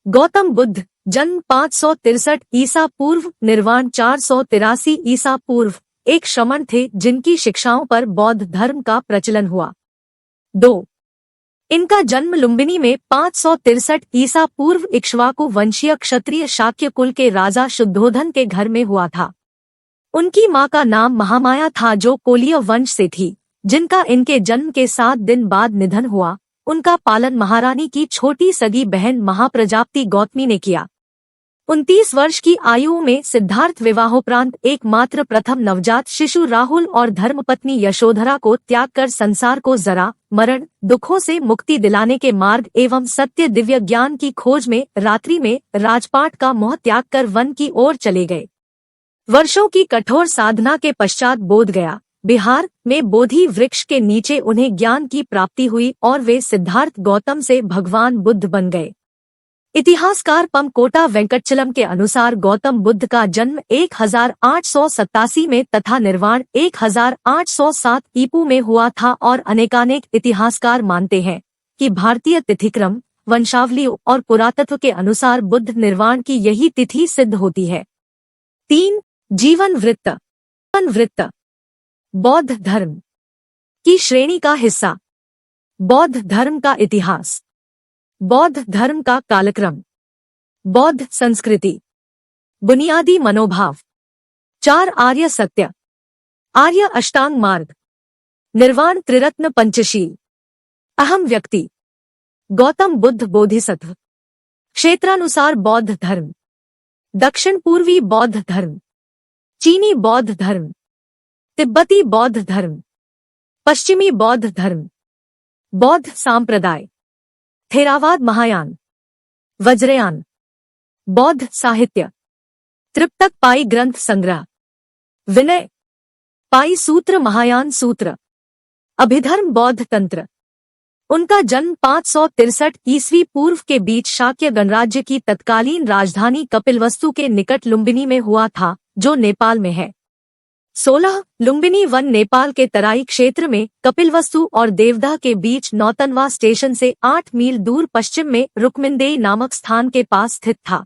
गौतम बुद्ध जन्म 563 ईसा पूर्व, निर्वाण 483 ईसा पूर्व, एक श्रमण थे जिनकी शिक्षाओं पर बौद्ध धर्म का प्रचलन हुआ। 2. इनका जन्म लुम्बिनी में 563 ईसा पूर्व इक्ष्वाकु वंशीय क्षत्रिय शाक्य कुल के राजा शुद्धोधन के घर में हुआ था। उनकी मां का नाम महामाया था जो कोलीय वंश से थी, जिनका इनके जन्म के 7 दिन बाद निधन हुआ। उनका पालन महारानी की छोटी सगी बहन महाप्रजापति गौतमी ने किया। 29 वर्ष की आयु में सिद्धार्थ विवाहोपरांत एकमात्र प्रथम नवजात शिशु राहुल और धर्मपत्नी यशोधरा को त्याग कर संसार को जरा मरण दुखों से मुक्ति दिलाने के मार्ग एवं सत्य दिव्य ज्ञान की खोज में रात्रि में राजपाट का मोह त्याग कर वन की ओर चले गए। वर्षों की कठोर साधना के पश्चात बोध गया बिहार में बोधि वृक्ष के नीचे उन्हें ज्ञान की प्राप्ति हुई और वे सिद्धार्थ गौतम से भगवान बुद्ध बन गए। इतिहासकार पमकोटा वेंकटचलम के अनुसार गौतम बुद्ध का जन्म 1887 में तथा निर्वाण 1807 ईपू में हुआ था और अनेकानेक इतिहासकार मानते हैं कि भारतीय तिथिक्रम, वंशावलियों और पुरातत्व के अनुसार बुद्ध निर्वाण की यही तिथि सिद्ध होती है। 3. जीवन वृत्त बौद्ध धर्म की श्रेणी का हिस्सा। बौद्ध धर्म का इतिहास, बौद्ध धर्म का कालक्रम, बौद्ध संस्कृति, बुनियादी मनोभाव, 4 आर्य सत्य, आर्य अष्टांग मार्ग, निर्वाण त्रिरत्न पंचशील, अहम व्यक्ति, गौतम बुद्ध बोधिसत्व, क्षेत्रानुसार बौद्ध धर्म, दक्षिण पूर्वी बौद्ध धर्म, चीनी बौद्ध धर्म, तिब्बती बौद्ध धर्म, पश्चिमी बौद्ध धर्म, बौद्ध सांप्रदाय, थेरावाद महायान, वज्रयान, बौद्ध साहित्य, त्रिपिटक पाई ग्रंथ संग्रह, विनय पाई सूत्र महायान सूत्र, अभिधर्म बौद्ध तंत्र। उनका जन्म 563 ईस्वी पूर्व के बीच शाक्य गणराज्य की तत्कालीन राजधानी कपिलवस्तु के निकट लुम्बिनी में हुआ था, जो नेपाल में है। 16. लुम्बिनी वन नेपाल के तराई क्षेत्र में कपिलवस्तु और देवदह के बीच नौतनवा स्टेशन से 8 मील दूर पश्चिम में रुक्मिनदेई नामक स्थान के पास स्थित था।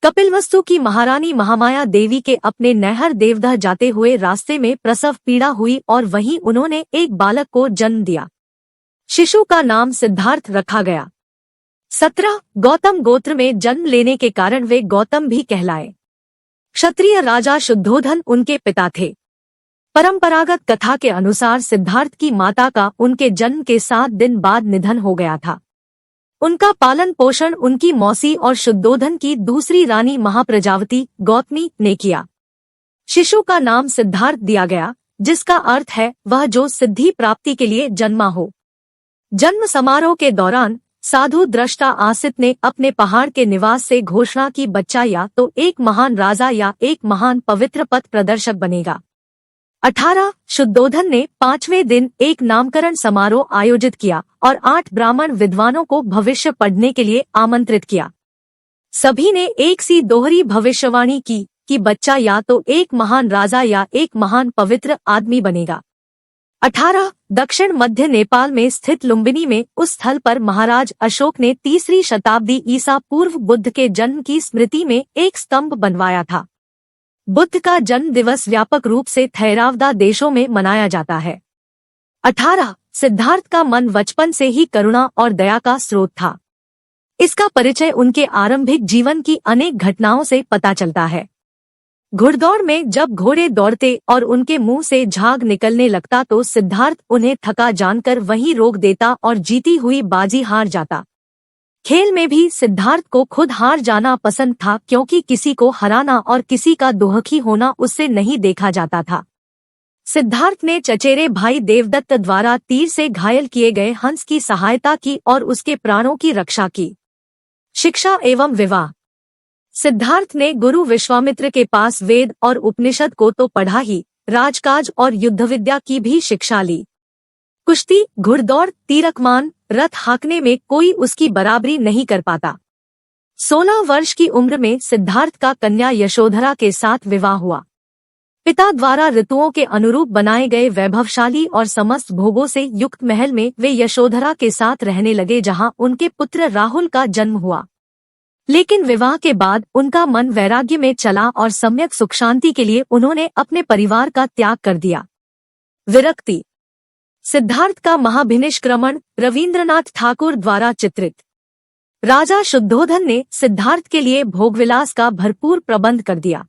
कपिलवस्तु की महारानी महामाया देवी के अपने नैहर देवदह जाते हुए रास्ते में प्रसव पीड़ा हुई और वहीं उन्होंने एक बालक को जन्म दिया। शिशु का नाम सिद्धार्थ रखा गया। 17. गौतम गोत्र में जन्म लेने के कारण वे गौतम भी कहलाए। क्षत्रिय राजा शुद्धोधन उनके पिता थे। परंपरागत कथा के अनुसार सिद्धार्थ की माता का उनके जन्म के 7 दिन बाद निधन हो गया था। उनका पालन पोषण उनकी मौसी और शुद्धोधन की दूसरी रानी महाप्रजावती गौतमी ने किया। शिशु का नाम सिद्धार्थ दिया गया, जिसका अर्थ है वह जो सिद्धि प्राप्ति के लिए जन्मा हो। जन्म समारोह के दौरान साधु दृष्टा आसित ने अपने पहाड़ के निवास से घोषणा की बच्चा या तो एक महान राजा या एक महान पवित्र पथ प्रदर्शक बनेगा। 18. शुद्धोधन ने 5वें दिन एक नामकरण समारोह आयोजित किया और 8 ब्राह्मण विद्वानों को भविष्य पढ़ने के लिए आमंत्रित किया। सभी ने एक सी दोहरी भविष्यवाणी की कि बच्चा या तो एक महान राजा या एक महान पवित्र आदमी बनेगा। 18. दक्षिण मध्य नेपाल में स्थित लुम्बिनी में उस स्थल पर महाराज अशोक ने 3री शताब्दी ईसा पूर्व बुद्ध के जन्म की स्मृति में एक स्तंभ बनवाया था। बुद्ध का जन्म दिवस व्यापक रूप से थैरावदा देशों में मनाया जाता है। 18. सिद्धार्थ का मन बचपन से ही करुणा और दया का स्रोत था। इसका परिचय उनके आरंभिक जीवन की अनेक घटनाओं से पता चलता है। घुड़दौड़ में जब घोड़े दौड़ते और उनके मुंह से झाग निकलने लगता तो सिद्धार्थ उन्हें थका जानकर वहीं रोक देता और जीती हुई बाजी हार जाता। खेल में भी सिद्धार्थ को खुद हार जाना पसंद था, क्योंकि किसी को हराना और किसी का दुखी होना उससे नहीं देखा जाता था। सिद्धार्थ ने चचेरे भाई देवदत्त द्वारा तीर से घायल किए गए हंस की सहायता की और उसके प्राणों की रक्षा की। शिक्षा एवं विवाह। सिद्धार्थ ने गुरु विश्वामित्र के पास वेद और उपनिषद को तो पढ़ा ही, राजकाज और युद्ध विद्या की भी शिक्षा ली। कुश्ती, घुड़दौड़, तीरकमान, रथ हाँकने में कोई उसकी बराबरी नहीं कर पाता। 16 वर्ष की उम्र में सिद्धार्थ का कन्या यशोधरा के साथ विवाह हुआ। पिता द्वारा ऋतुओं के अनुरूप बनाए गए वैभवशाली और समस्त भोगों से युक्त महल में वे यशोधरा के साथ रहने लगे, जहां उनके पुत्र राहुल का जन्म हुआ। लेकिन विवाह के बाद उनका मन वैराग्य में चला और सम्यक सुख शांति के लिए उन्होंने अपने परिवार का त्याग कर दिया। विरक्ति। सिद्धार्थ का महाभिनिष्क्रमण रवींद्रनाथ ठाकुर द्वारा चित्रित। राजा शुद्धोधन ने सिद्धार्थ के लिए भोगविलास का भरपूर प्रबंध कर दिया।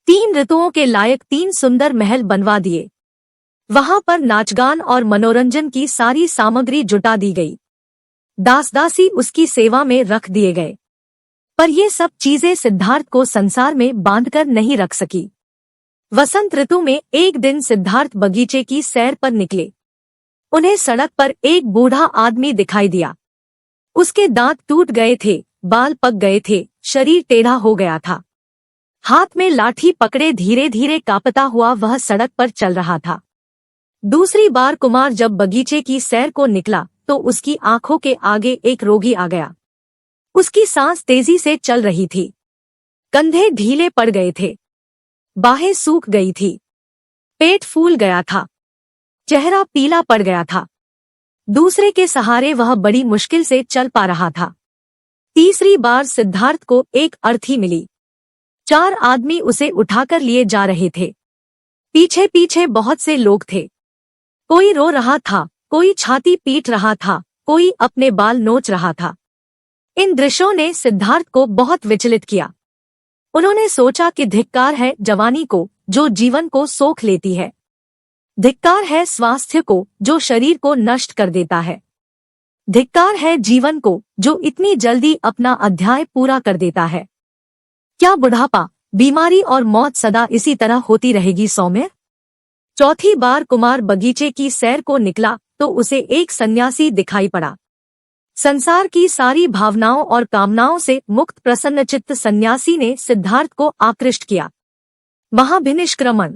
3 ऋतुओं के लायक 3 सुंदर महल बनवा दिए। वहां पर नाचगान और मनोरंजन की सारी सामग्री जुटा दी गई। दास दासी उसकी सेवा में रख दिए गए। पर ये सब चीजें सिद्धार्थ को संसार में बांधकर नहीं रख सकी। वसंत ऋतु में एक दिन सिद्धार्थ बगीचे की सैर पर निकले। उन्हें सड़क पर एक बूढ़ा आदमी दिखाई दिया। उसके दांत टूट गए थे, बाल पक गए थे, शरीर टेढ़ा हो गया था। हाथ में लाठी पकड़े धीरे धीरे कांपता हुआ वह सड़क पर चल रहा था। दूसरी बार कुमार जब बगीचे की सैर को निकला तो उसकी आंखों के आगे एक रोगी आ गया। उसकी सांस तेजी से चल रही थी, कंधे ढीले पड़ गए थे, बाहें सूख गई थी, पेट फूल गया था, चेहरा पीला पड़ गया था। दूसरे के सहारे वह बड़ी मुश्किल से चल पा रहा था। तीसरी बार सिद्धार्थ को एक अर्थी मिली। 4 आदमी उसे उठाकर लिए जा रहे थे। पीछे पीछे बहुत से लोग थे। कोई रो रहा था, कोई छाती पीट रहा था, कोई अपने बाल नोच रहा था। इन दृश्यों ने सिद्धार्थ को बहुत विचलित किया। उन्होंने सोचा कि धिक्कार है जवानी को जो जीवन को सोख लेती है। धिक्कार है स्वास्थ्य को जो शरीर को नष्ट कर देता है। धिक्कार है जीवन को जो इतनी जल्दी अपना अध्याय पूरा कर देता है। क्या बुढ़ापा, बीमारी और मौत सदा इसी तरह होती रहेगी सौम्य? चौथी बार कुमार बगीचे की सैर को निकला तो उसे एक सन्यासी दिखाई पड़ा। संसार की सारी भावनाओं और कामनाओं से मुक्त प्रसन्नचित्त सन्यासी ने सिद्धार्थ को आकृष्ट किया। महाभिनिष्क्रमण।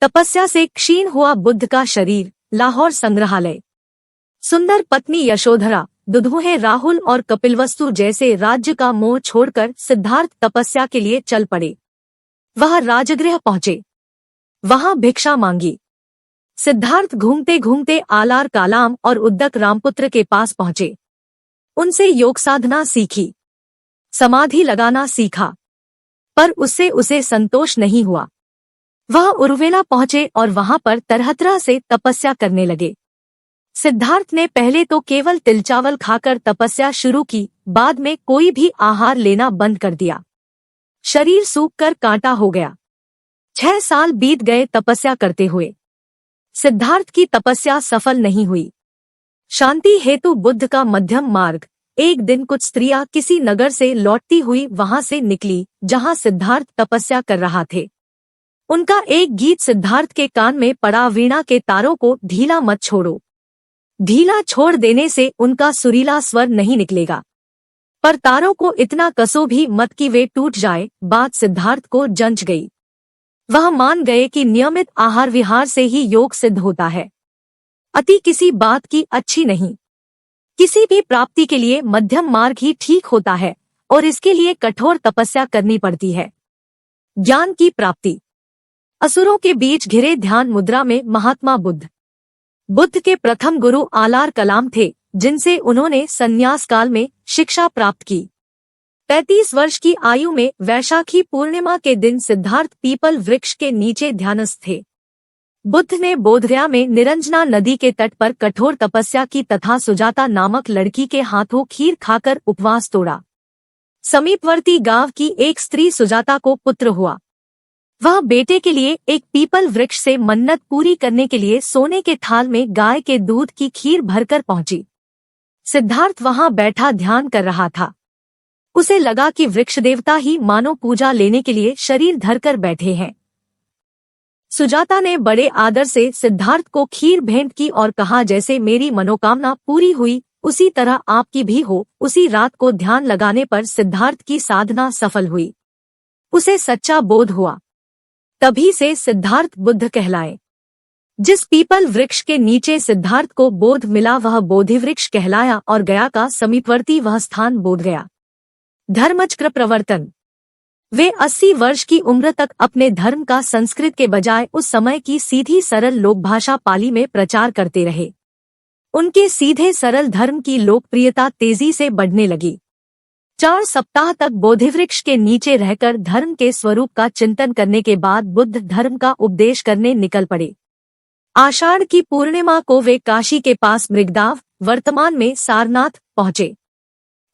तपस्या से क्षीण हुआ बुद्ध का शरीर। लाहौर संग्रहालय। सुंदर पत्नी यशोधरा, दुधुहे राहुल और कपिलवस्तु जैसे राज्य का मोह छोड़कर सिद्धार्थ तपस्या के लिए चल पड़े। वह राजगृह पहुंचे, वहां भिक्षा मांगी। सिद्धार्थ घूमते घूमते आलार कालाम और उद्दक रामपुत्र के पास पहुंचे। उनसे योग साधना सीखी, समाधि लगाना सीखा, पर उससे उसे संतोष नहीं हुआ। वह उर्वेला पहुंचे और वहां पर तरह तरह से तपस्या करने लगे। सिद्धार्थ ने पहले तो केवल तिल चावल खाकर तपस्या शुरू की, बाद में कोई भी आहार लेना बंद कर दिया। शरीर सूखकर कांटा हो गया। 6 साल बीत गए तपस्या करते हुए। सिद्धार्थ की तपस्या सफल नहीं हुई। शांति हेतु बुद्ध का मध्यम मार्ग। एक दिन कुछ स्त्रियां किसी नगर से लौटती हुई वहां से निकली जहां सिद्धार्थ तपस्या कर रहा थे। उनका एक गीत सिद्धार्थ के कान में पड़ा, वीणा के तारों को ढीला मत छोड़ो। ढीला छोड़ देने से उनका सुरीला स्वर नहीं निकलेगा, पर तारों को इतना कसो भी मत कि वे टूट जाए। बात सिद्धार्थ को जंच गई। वह मान गए कि नियमित आहार विहार से ही योग सिद्ध होता है। अति किसी बात की अच्छी नहीं। किसी भी प्राप्ति के लिए मध्यम मार्ग ही ठीक होता है और इसके लिए कठोर तपस्या करनी पड़ती है। ज्ञान की प्राप्ति। असुरों के बीच घिरे ध्यान मुद्रा में महात्मा बुद्ध। बुद्ध के प्रथम गुरु आलार कलाम थे, जिनसे उन्होंने संन्यास काल में शिक्षा प्राप्त की। 35 वर्ष की आयु में वैशाखी पूर्णिमा के दिन सिद्धार्थ पीपल वृक्ष के नीचे ध्यानस्थ थे। बुद्ध ने बोधगया में निरंजना नदी के तट पर कठोर तपस्या की तथा सुजाता नामक लड़की के हाथों खीर खाकर उपवास तोड़ा। समीपवर्ती गांव की एक स्त्री सुजाता को पुत्र हुआ। वह बेटे के लिए एक पीपल वृक्ष से मन्नत पूरी करने के लिए सोने के थाल में गाय के दूध की खीर भरकर पहुंची। सिद्धार्थ वहां बैठा ध्यान कर रहा था। उसे लगा कि वृक्ष देवता ही मानो पूजा लेने के लिए शरीर धरकर बैठे हैं। सुजाता ने बड़े आदर से सिद्धार्थ को खीर भेंट की और कहा, जैसे मेरी मनोकामना पूरी हुई उसी तरह आपकी भी हो। उसी रात को ध्यान लगाने पर सिद्धार्थ की साधना सफल हुई। उसे सच्चा बोध हुआ। तभी से सिद्धार्थ बुद्ध कहलाए। जिस पीपल वृक्ष के नीचे सिद्धार्थ को बोध मिला वह बोधिवृक्ष कहलाया और गया का समीपवर्ती वह स्थान बोध गया। धर्मचक्र प्रवर्तन। वे 80 वर्ष की उम्र तक अपने धर्म का संस्कृत के बजाय उस समय की सीधी सरल लोकभाषा पाली में प्रचार करते रहे। उनके सीधे सरल धर्म की लोकप्रियता तेजी से बढ़ने लगी। 4 सप्ताह तक बोधिवृक्ष के नीचे रहकर धर्म के स्वरूप का चिंतन करने के बाद बुद्ध धर्म का उपदेश करने निकल पड़े। आषाढ़ की पूर्णिमा को वे काशी के पास मृगदाव, वर्तमान में सारनाथ, पहुंचे।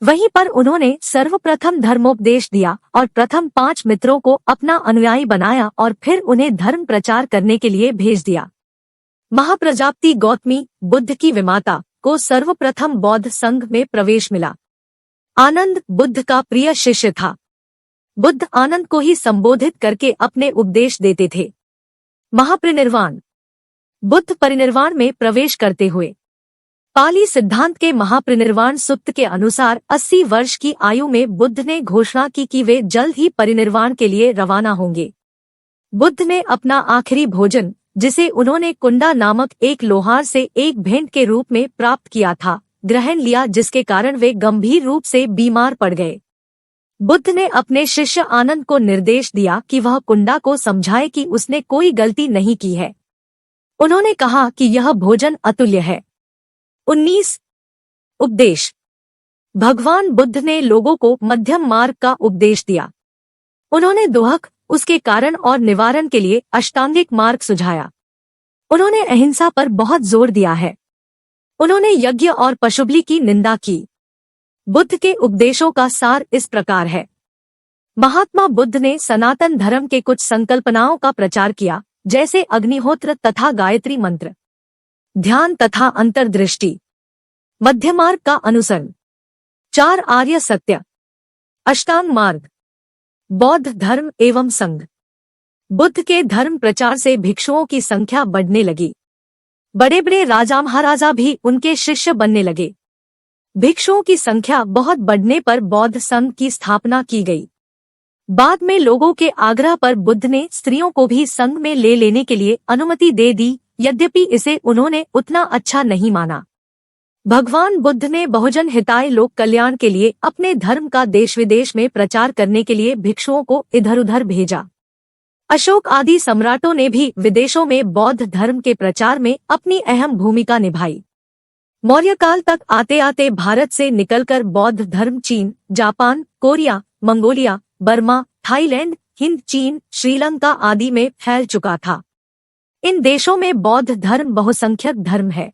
वहीं पर उन्होंने सर्वप्रथम धर्मोपदेश दिया और प्रथम 5 मित्रों को अपना अनुयायी बनाया और फिर उन्हें धर्म प्रचार करने के लिए भेज दिया। महाप्रजापति गौतमी, बुद्ध की विमाता, को सर्वप्रथम बौद्ध संघ में प्रवेश मिला। आनंद बुद्ध का प्रिय शिष्य था। बुद्ध आनंद को ही संबोधित करके अपने उपदेश देते थे। महापरिनिर्वाण। बुद्ध परिनिर्वाण में प्रवेश करते हुए पाली सिद्धांत के महापरिनिर्वाण सूक्त के अनुसार 80 वर्ष की आयु में बुद्ध ने घोषणा की कि वे जल्द ही परिनिर्वाण के लिए रवाना होंगे। बुद्ध ने अपना आखिरी भोजन, जिसे उन्होंने कुंडा नामक एक लोहार से एक भेंट के रूप में प्राप्त किया था, ग्रहण लिया, जिसके कारण वे गंभीर रूप से बीमार पड़ गए। बुद्ध ने अपने शिष्य आनंद को निर्देश दिया कि वह कुंडा को समझाए कि उसने कोई गलती नहीं की है। उन्होंने कहा कि यह भोजन अतुल्य है। 19 उपदेश। भगवान बुद्ध ने लोगों को मध्यम मार्ग का उपदेश दिया। उन्होंने दोहक, उसके कारण और निवारण के लिए अष्टांगिक मार्ग सुझाया। उन्होंने अहिंसा पर बहुत जोर दिया है। उन्होंने यज्ञ और पशुबलि की निंदा की। बुद्ध के उपदेशों का सार इस प्रकार है। महात्मा बुद्ध ने सनातन धर्म के कुछ संकल्पनाओं का प्रचार किया, जैसे अग्निहोत्र तथा गायत्री मंत्र, ध्यान तथा अंतर्दृष्टि, मध्यमार्ग का अनुसरण, 4 आर्य सत्य, अष्टांग मार्ग, बौद्ध धर्म एवं संघ। बुद्ध के धर्म प्रचार से भिक्षुओं की संख्या बढ़ने लगी। बड़े बड़े राजा महाराजा भी उनके शिष्य बनने लगे। भिक्षुओं की संख्या बहुत बढ़ने पर बौद्ध संघ की स्थापना की गई। बाद में लोगों के आग्रह पर बुद्ध ने स्त्रियों को भी संघ में ले लेने के लिए अनुमति दे दी, यद्यपि इसे उन्होंने उतना अच्छा नहीं माना। भगवान बुद्ध ने बहुजन हिताय लोक कल्याण के लिए अपने धर्म का देश विदेश में प्रचार करने के लिए भिक्षुओं को इधर उधर भेजा। अशोक आदि सम्राटों ने भी विदेशों में बौद्ध धर्म के प्रचार में अपनी अहम भूमिका निभाई। मौर्य काल तक आते आते भारत से निकलकर बौद्ध धर्म चीन, Japan, Korea, Mongolia, Burma, Thailand, Hind, चीन, श्रीलंका आदि में फैल चुका था। इन देशों में बौद्ध धर्म बहुसंख्यक धर्म है।